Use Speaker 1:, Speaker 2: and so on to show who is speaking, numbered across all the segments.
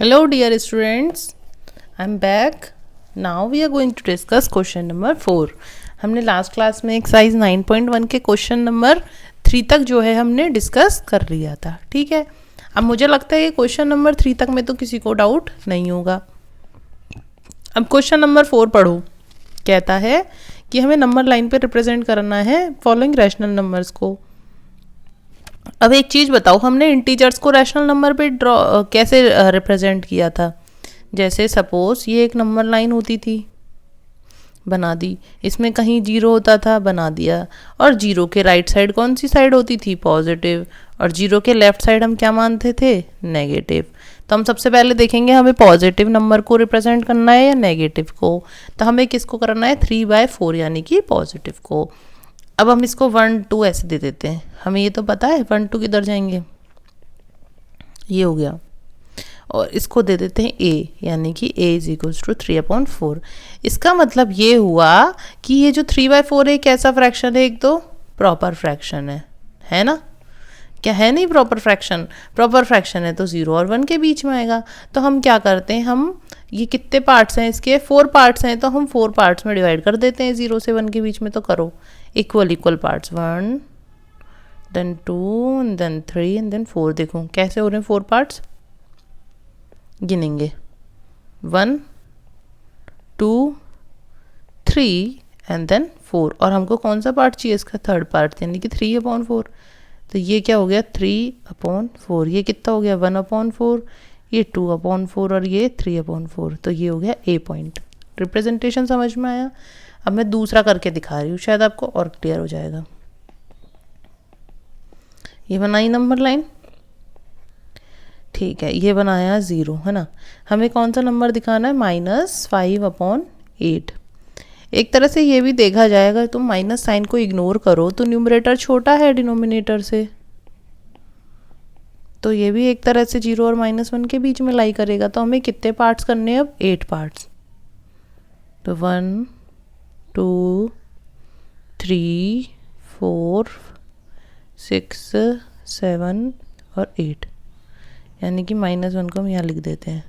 Speaker 1: Hello dear students, I'm back. Now we are going to discuss question number 4. हमने last class में exercise 9.1 के question number 3 तक जो है हमने डिस्कस कर लिया था. ठीक है, अब मुझे लगता है कि क्वेश्चन नंबर 3 तक में तो किसी को डाउट नहीं होगा. अब क्वेश्चन नंबर 4 पढ़ो. कहता है कि हमें नंबर लाइन पे रिप्रेजेंट करना है फॉलोइंग रैशनल नंबर्स को. अब एक चीज़ बताओ, हमने इंटीजर्स को रैशनल नंबर पे ड्रॉ कैसे रिप्रेजेंट किया था. जैसे सपोज ये एक नंबर लाइन होती थी, बना दी. इसमें कहीं जीरो होता था, बना दिया. और जीरो के राइट साइड कौन सी साइड होती थी? पॉजिटिव. और जीरो के लेफ्ट साइड हम क्या मानते थे? नेगेटिव. तो हम सबसे पहले देखेंगे हमें पॉजिटिव नंबर को रिप्रेजेंट करना है या नेगेटिव को. तो हमें किसको करना है? 3/4 यानी कि पॉजिटिव को. अब हम इसको 1 2 ऐसे दे देते हैं. हमें ये तो पता है 1 2 किधर जाएंगे, ये हो गया. और इसको दे देते हैं a, यानी कि a इज इक्वल्स टू 3/4. इसका मतलब ये हुआ कि ये जो 3/4 है कैसा फ्रैक्शन है? एक तो प्रॉपर फ्रैक्शन है ना? क्या है? नहीं प्रॉपर फ्रैक्शन. प्रॉपर फ्रैक्शन है तो 0 और 1 के बीच में आएगा. तो हम क्या करते हैं, हम ये कितने पार्ट्स हैं इसके? 4 पार्ट्स हैं, तो हम 4 पार्ट्स में डिवाइड कर देते हैं 0 से 1 के बीच में. तो करो equal parts, 1 then 2 then 3 and then 4. देखो कैसे हो रहे हैं 4 पार्ट्स. गिनेंगे 1 2 3 and then 4. और हमको कौन सा पार्ट चाहिए इसका? थर्ड पार्ट, यानी कि 3/4. तो ये क्या हो गया? 3/4. ये कितना हो गया? 1/4. ये 2/4 और ये 3/4. तो ये हो गया a पॉइंट. रिप्रेजेंटेशन समझ में आया? अब मैं दूसरा करके दिखा रही हूँ, शायद आपको और क्लियर हो जाएगा. ये बनाई नंबर लाइन, ठीक है. ये बनाया 0, है ना? हमें कौन सा नंबर दिखाना है? -5/8. एक तरह से ये भी देखा जाएगा, तुम माइनस साइन को इग्नोर करो तो न्यूमरेटर छोटा है डिनोमिनेटर से, तो ये भी एक तरह से 0 और -1 के बीच में लाई करेगा. तो हमें कितने पार्ट्स करने हैं अब? 8 पार्ट्स. तो 1 2 3 4 6 7 और 8, यानी कि -1 को हम यहाँ लिख देते हैं.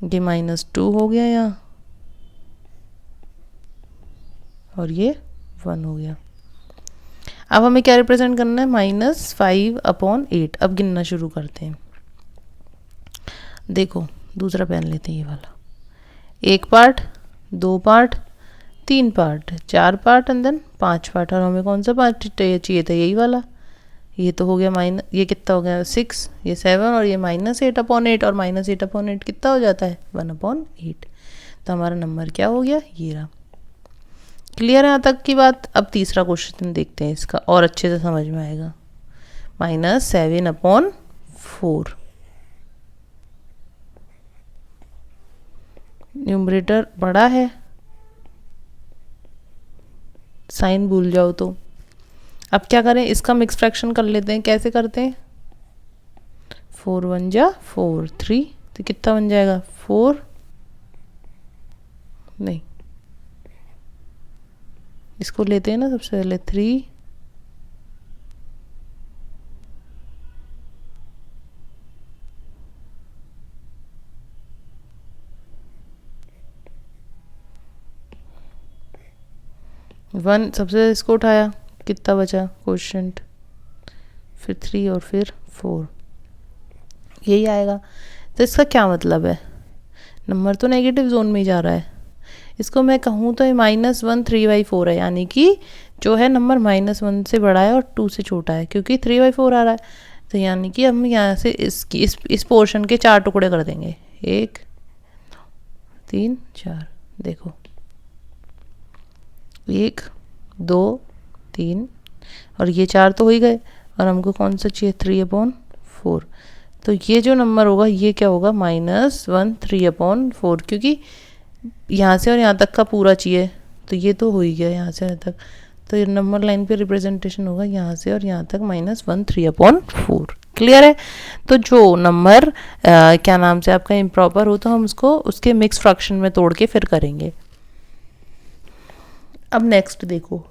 Speaker 1: ये -2 हो गया यहाँ, और ये 1 हो गया. अब हमें क्या रिप्रेजेंट करना है? -5/8. अब गिनना शुरू करते हैं. देखो दूसरा पेन लेते हैं, ये वाला. 1 part, 2 part, 3 part, 4 part and then 5 part. और हमें कौन सा पार्ट चाहिए था? यही वाला. ये तो हो गया ये कितना हो गया? 6, ये 7 और ये -8/8. और -8/8 कितना हो जाता है? 1/8. तो हमारा नंबर क्या हो गया? ये रहा. क्लियर है यहाँ तक की बात? अब तीसरा क्वेश्चन देखते हैं, इसका और अच्छे से समझ में आएगा. -7/4. न्यूमरेटर बड़ा है, साइन भूल जाओ तो. अब क्या करें, इसका मिक्स फ्रैक्शन कर लेते हैं. कैसे करते हैं? 4 1 जा 4 3. तो कितना बन जाएगा? 4 नहीं, इसको लेते हैं ना सबसे पहले. 3 1 सबसे इसको उठाया, कितना बचा? क्वोशिएंट. फिर 3 और फिर 4, यही आएगा. तो इसका क्या मतलब है? नंबर तो नेगेटिव जोन में ही जा रहा है. इसको मैं कहूँ तो ये -1 3/4 है, यानी कि जो है नंबर -1 से बड़ा है और 2 से छोटा है, क्योंकि 3/4 आ रहा है. तो यानी कि हम यहाँ से इस पोर्शन के 4 टुकड़े कर देंगे. 1 3 4. देखो 1 2 3 और ये 4 तो हो ही गए. और हमको कौन सा चाहिए? 3/4. तो ये जो नंबर होगा ये क्या होगा? -1 3/4, क्योंकि यहाँ से और यहाँ तक का पूरा चाहिए. तो ये तो हो ही गया यहाँ से यहाँ तक. तो ये नंबर लाइन पे रिप्रेजेंटेशन होगा यहाँ से और यहाँ तक -1 3/4. क्लियर है? तो जो नंबर क्या नाम से आपका इम्प्रॉपर हो, तो हम उसको उसके मिक्स फ्रैक्शन में तोड़ के फिर करेंगे. अब नेक्स्ट देखो,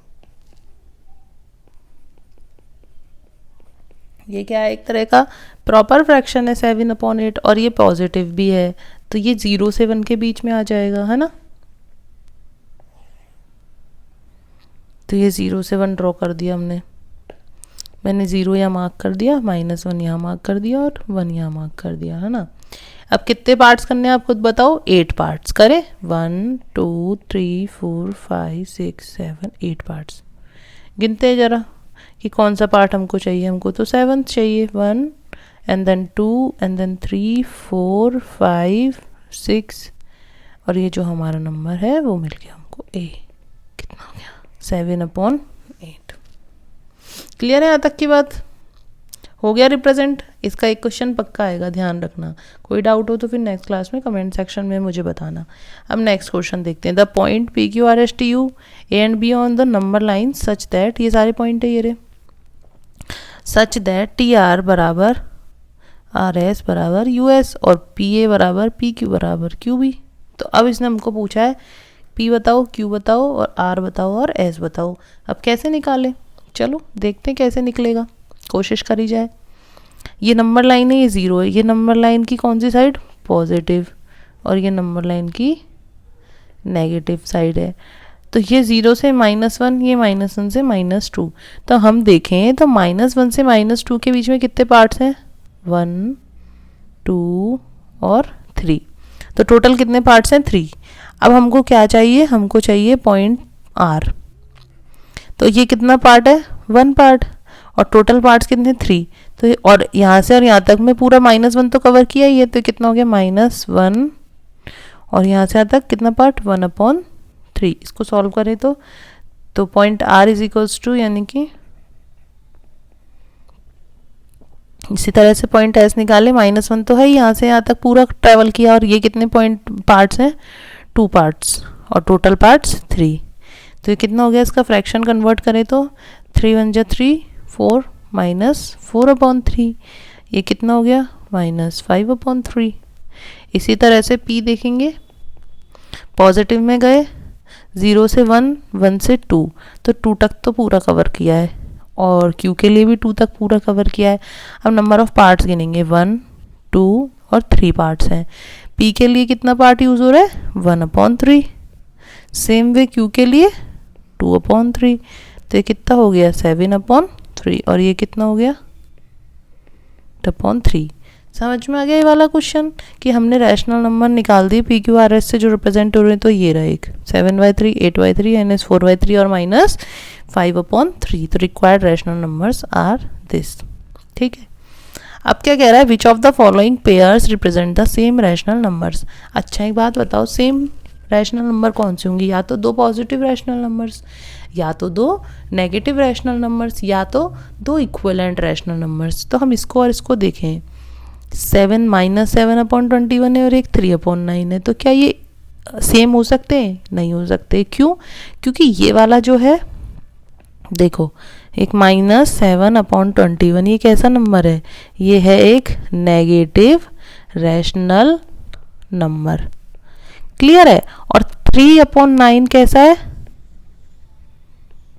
Speaker 1: ये क्या है, एक तरह का प्रॉपर फ्रैक्शन है 7/8 और ये पॉजिटिव भी है, तो ये 0 से 1 के बीच में आ जाएगा, है ना। तो ये 0 से 1 ड्रॉ कर दिया हमने, मैंने 0 यहाँ मार्क कर दिया, -1 यहाँ मार्क कर दिया और 1 यहाँ मार्क कर दिया, है ना। अब कितने पार्ट्स करने हैं आप खुद बताओ, 8 पार्ट्स करें, 1 2 3 4 5 6 7 8 पार्ट्स। गिनते हैं जरा कि कौन सा पार्ट हमको चाहिए, हमको तो 7 चाहिए, 1 एंड देन 2 एंड देन 3 4 5 6 और ये जो हमारा नंबर है वो मिल गया हमको A। कितना हो गया, 7/8। क्लियर है यहाँ तक की बात, हो गया रिप्रेजेंट। इसका एक क्वेश्चन पक्का आएगा, ध्यान रखना। कोई डाउट हो तो फिर नेक्स्ट क्लास में कमेंट सेक्शन में मुझे बताना। अब नेक्स्ट क्वेश्चन देखते हैं। The point PQRSTU A and B on the number line such that, ये सारे पॉइंट है ये रे, सच दैट TR बराबर RS बराबर US और PA बराबर PQ बराबर QB। तो अब इसने हमको पूछा है P बताओ, Q बताओ और R बताओ और S बताओ। अब कैसे निकालें, चलो देखते हैं कैसे निकलेगा, कोशिश करी जाए। ये नंबर लाइन है, ये 0 है, ये नंबर लाइन की कौन सी साइड, पॉजिटिव, और ये नंबर लाइन की नेगेटिव साइड है। तो ये 0 से -1, ये -1 से -2। तो हम देखें तो -1 से -2 के बीच में कितने पार्ट्स हैं, 1 2 और 3। तो टोटल कितने पार्ट्स हैं, 3। अब हमको क्या चाहिए, हमको चाहिए पॉइंट R। तो ये कितना पार्ट है, 1 पार्ट, और टोटल पार्ट्स कितने, 3। तो और यहाँ से और यहाँ तक में पूरा -1 तो कवर किया ही है, तो कितना हो गया, -1 और यहाँ से यहाँ तक कितना पार्ट, 1/3। इसको सॉल्व करें तो point R is equals to, यानी कि इसी तरह से पॉइंट S निकाले, -1 तो है यहाँ से यहाँ तक पूरा ट्रेवल किया, और ये कितने पॉइंट पार्ट्स हैं, 2 पार्ट्स, और टोटल पार्ट्स 3। तो ये कितना हो गया, इसका फ्रैक्शन कन्वर्ट करें तो 3 1 जा 3 4 -4/3। ये कितना हो गया, -5/3। इसी तरह से P देखेंगे, पॉजिटिव में गए, 0 से 1 1 से 2, तो 2 तक तो पूरा कवर किया है, और Q के लिए भी 2 तक पूरा कवर किया है। अब नंबर ऑफ पार्ट्स गिनेंगे, 1 2 और 3 पार्ट्स हैं। P के लिए कितना पार्ट यूज़ हो रहा है, 1/3। सेम वे Q के लिए 2/3। तो ये कितना हो गया, 7/3, और ये कितना हो गया, 8/3। समझ में आ गया ये वाला क्वेश्चन कि हमने रैशनल नंबर निकाल दिए PQRS से जो रिप्रेजेंट हो रहे हैं। तो ये रहा एक 7/3 8/3 -4/3 और -5/3। तो required rational numbers are this. ठीक है, अब क्या कह रहा है, which of the following pairs represent the same rational numbers. अच्छा एक बात बताओ, सेम रैशनल नंबर कौन से होंगे, या तो 2 पॉजिटिव रैशनल नंबर्स, या तो 2 नेगेटिव रैशनल नंबर्स, या तो 2 इक्विवेलेंट रैशनल नंबर्स। तो हम इसको और इसको देखें, 7 -7/21 है और एक 3/9 है। तो क्या ये सेम हो सकते हैं, नहीं हो सकते। क्यों, क्योंकि ये वाला जो है, देखो एक -7/21, ये कैसा नंबर है, ये है एक नेगेटिव रैशनल नंबर। क्लियर है, और 3/9 कैसा है,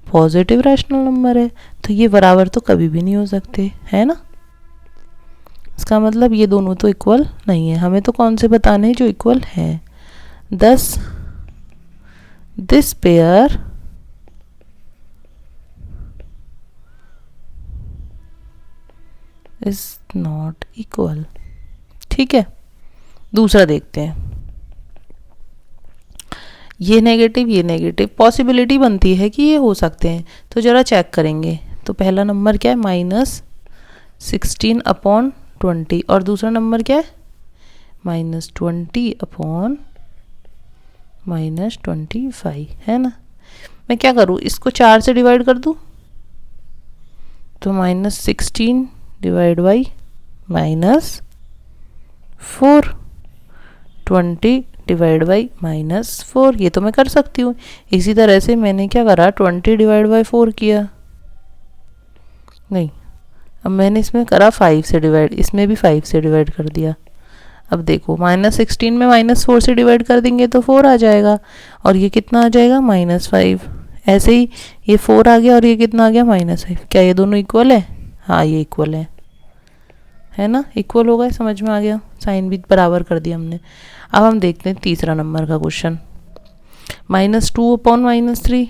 Speaker 1: पॉजिटिव रैशनल नंबर है। तो ये बराबर तो कभी भी नहीं हो सकते, है ना। इसका मतलब ये दोनों तो इक्वल नहीं है, हमें तो कौन से बताने हैं जो इक्वल हैं। thus this pair is not equal। ठीक है, दूसरा देखते हैं। ये नेगेटिव पॉसिबिलिटी बनती है कि ये हो सकते हैं, तो ज़रा चेक करेंगे। तो पहला नंबर क्या है, -16/20, और दूसरा नंबर क्या है, -20/-25, है ना। मैं क्या करूँ, इसको 4 से डिवाइड कर दूँ, तो -16 डिवाइड बाई -4, 20 डिवाइड बाई -4, ये तो मैं कर सकती हूँ। इसी तरह से मैंने क्या करा, 20 डिवाइड बाई 4 किया, नहीं, अब मैंने इसमें करा 5 से डिवाइड, इसमें भी 5 से डिवाइड कर दिया। अब देखो -16 में -4 से डिवाइड कर देंगे तो 4 आ जाएगा, और ये कितना आ जाएगा, -5। ऐसे ही ये 4 आ गया और ये कितना आ गया, -5। क्या ये दोनों इक्वल है, हाँ ये इक्वल है। है ना, इक्वल हो गए, समझ में आ गया, साइन भी बराबर कर दिया हमने। अब हम देखते हैं तीसरा नंबर का क्वेश्चन। -2/-3,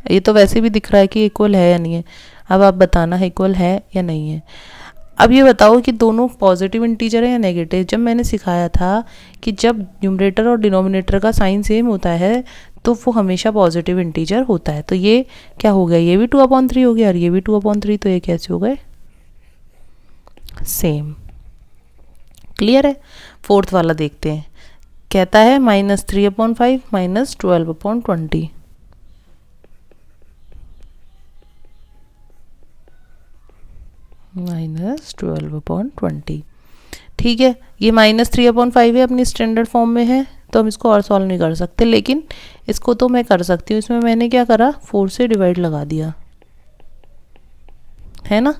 Speaker 1: ये तो वैसे भी दिख रहा है कि इक्वल है या नहीं है। अब आप बताना है इक्वल है या नहीं है। अब ये बताओ कि दोनों पॉजिटिव इंटीजर है या नेगेटिव। जब मैंने सिखाया था कि जब न्यूमरेटर और डिनोमिनेटर का साइन सेम होता है तो वो हमेशा पॉजिटिव इंटीजर होता है। तो ये क्या हो गया, ये भी 2/3 हो गया और ये भी 2/3, तो ये कैसे हो गए, सेम। क्लियर है। फोर्थ वाला देखते हैं, कहता है -3/5 -12/20, -12/20। ठीक है, ये -3/5 है, अपनी स्टैंडर्ड फॉर्म में है, तो हम इसको और सॉल्व नहीं कर सकते, लेकिन इसको तो मैं कर सकती हूँ। इसमें मैंने क्या करा, 4 से डिवाइड लगा दिया, है ना।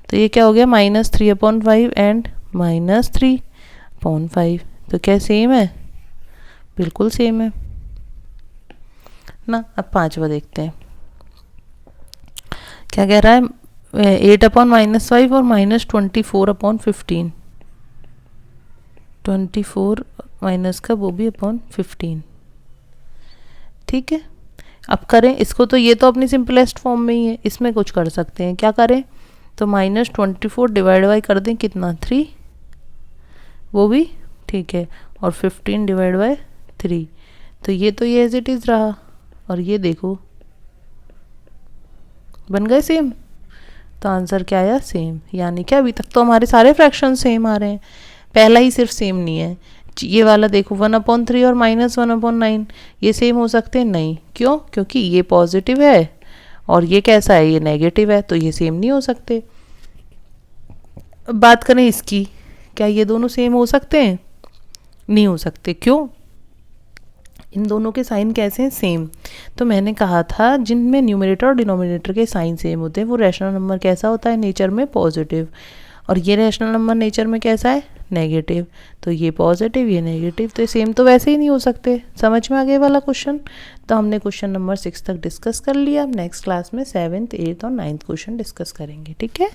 Speaker 1: तो ये क्या हो गया, -3/5 एंड -3/5, तो क्या सेम है, बिल्कुल सेम है ना। अब पांचवा देखते हैं, क्या कह रहा है, 8/-5 और -24/15, 24 माइनस का वो भी /15। ठीक है, अब करें इसको, तो ये तो अपनी सिंपलेस्ट फॉर्म में ही है, इसमें कुछ कर सकते हैं। क्या करें, तो -24 डिवाइड बाई कर दें कितना, 3, वो भी ठीक है, और 15 डिवाइड बाई 3, तो ये एज इट इज़ रहा, और ये देखो बन गए सेम। तो आंसर क्या आया, सेम। यानी कि अभी तक तो हमारे सारे फ्रैक्शन सेम आ रहे हैं, पहला ही सिर्फ सेम नहीं है। ये वाला देखो 1/3 और -1/9, ये सेम हो सकते हैं, नहीं। क्यों, क्योंकि ये पॉजिटिव है और ये कैसा है, ये नेगेटिव है, तो ये सेम नहीं हो सकते। अब बात करें इसकी, क्या ये दोनों सेम हो सकते हैं, नहीं हो सकते। क्यों, इन दोनों के साइन कैसे हैं, सेम। तो मैंने कहा था जिनमें न्यूमरेटर और डिनोमिनेटर के साइन सेम होते हैं वो रैशनल नंबर कैसा होता है, नेचर में पॉजिटिव, और ये रैशनल नंबर नेचर में कैसा है, नेगेटिव। तो ये पॉजिटिव, ये नेगेटिव, तो ये सेम तो वैसे ही नहीं हो सकते। समझ में आ गया वाला क्वेश्चन। तो हमने क्वेश्चन नंबर 6 तक डिस्कस कर लिया। अब नेक्स्ट क्लास में 7th, 8th और 9th क्वेश्चन डिस्कस करेंगे। ठीक है।